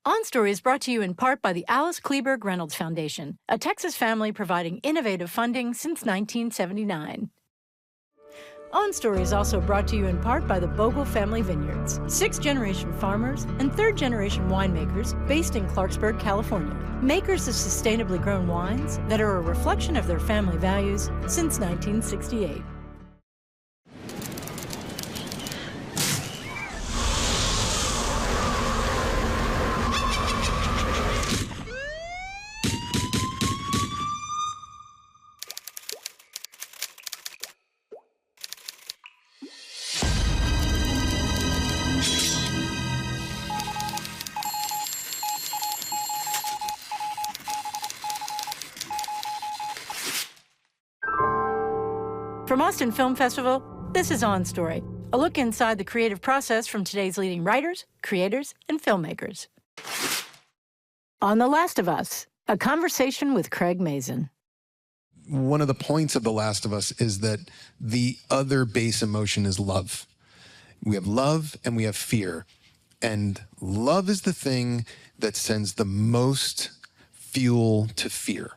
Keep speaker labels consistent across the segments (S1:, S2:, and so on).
S1: On Story is brought to you in part by the Alice Kleberg Reynolds Foundation, a Texas family providing innovative funding since 1979. On Story is also brought to you in part by the Bogle Family Vineyards, sixth-generation farmers and third-generation winemakers based in Clarksburg, California, makers of sustainably grown wines that are a reflection of their family values since 1968. From Austin Film Festival, this is On Story, a look inside the creative process from today's leading writers, creators, and filmmakers. On The Last of Us, a conversation with Craig Mazin.
S2: One of the points of The Last of Us is that the other base emotion is love. We have love and we have fear. And love is the thing that sends the most fuel to fear.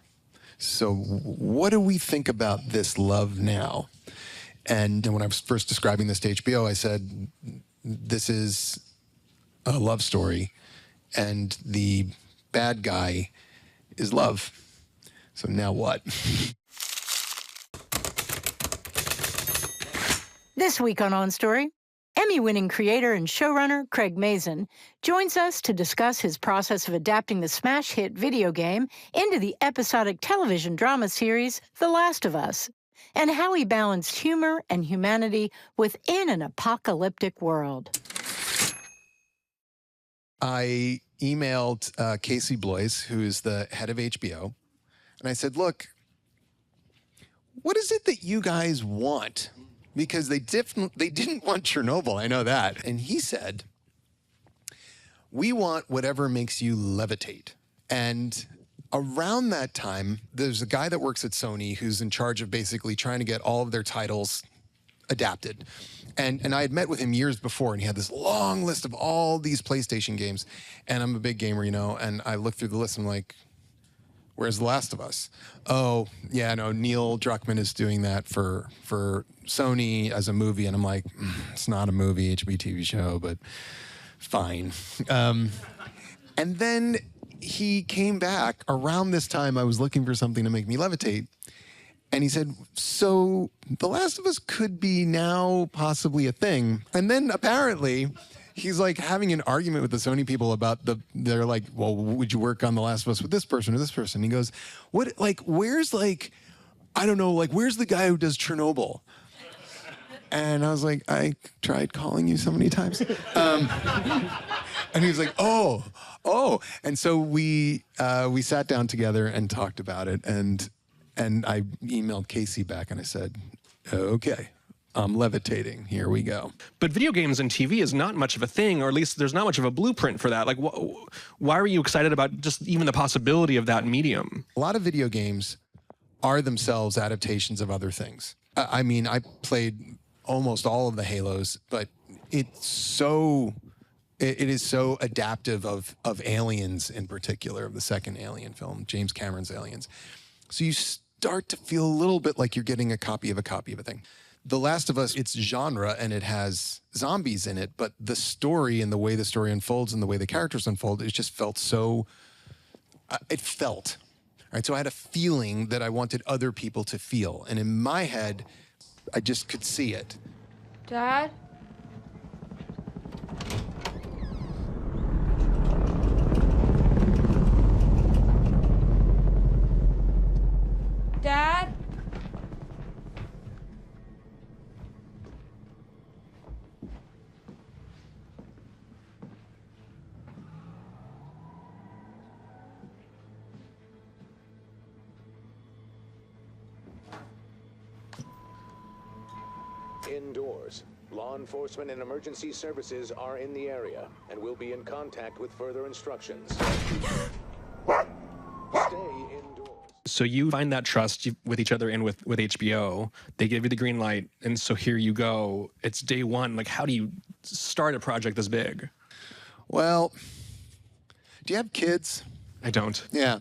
S2: So what do we think about this love now? And when I was first describing this to HBO, I said, this is a love story, and the bad guy is love. So now what?
S1: This week on Story, Emmy-winning creator and showrunner Craig Mazin joins us to discuss his process of adapting the smash hit video game into the episodic television drama series The Last of Us, and how he balanced humor and humanity within an apocalyptic world.
S2: I emailed Casey Bloys, who is the head of HBO, and I said, look, what is it that you guys want? Because they didn't want Chernobyl, I know that. And he said, we want whatever makes you levitate. And around that time, there's a guy that works at Sony who's in charge of basically trying to get all of their titles adapted. And I had met with him years before, and he had this long list of all these PlayStation games. And I'm a big gamer, you know, and I looked through the list and I'm like, where's The Last of Us? Oh, yeah, no, Neil Druckmann is doing that for Sony as a movie. And I'm like, it's not a movie, HBO TV show, but fine. And then he came back around this time. I was looking for something to make me levitate. And he said, so The Last of Us could be now possibly a thing. And then apparently he's like having an argument with the Sony people about they're like, well, would you work on The Last of Us with this person or this person? He goes, what, like, where's like, I don't know, like, where's the guy who does Chernobyl? And I was like, I tried calling you so many times. And he was like, oh. And so we sat down together and talked about it. And I emailed Casey back and I said, okay. I'm levitating. Here we go.
S3: But video games and TV is not much of a thing, or at least there's not much of a blueprint for that. Like, why were you excited about just even the possibility of that medium?
S2: A lot of video games are themselves adaptations of other things. I mean, I played almost all of the Halos, but it is so adaptive of Aliens in particular, of the second Alien film, James Cameron's Aliens. So you start to feel a little bit like you're getting a copy of a thing. The Last of Us, it's genre and it has zombies in it, but the story and the way the story unfolds and the way the characters unfold, it just felt so, it felt, right? So I had a feeling that I wanted other people to feel. And in my head, I just could see it.
S4: Dad? Dad?
S5: Indoors. Law enforcement and emergency services are in the area and will be in contact with further instructions. Stay indoors.
S3: So you find that trust with each other and with HBO. They give you the green light, and so here you go. It's day one. Like, how do you start a project this big?
S2: Well, Do you have kids?
S3: I don't.
S2: Yeah.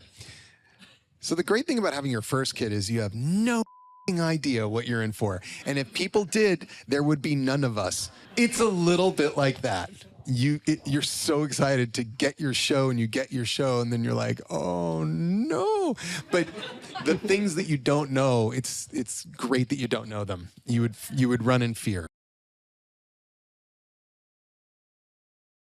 S2: So the great thing about having your first kid is you have no idea what you're in for. And if people did, there would be none of us. It's a little bit like that. You're so excited to get your show, and you get your show, and then you're like, oh no. But the things that you don't know, it's great that you don't know them. You would run in fear.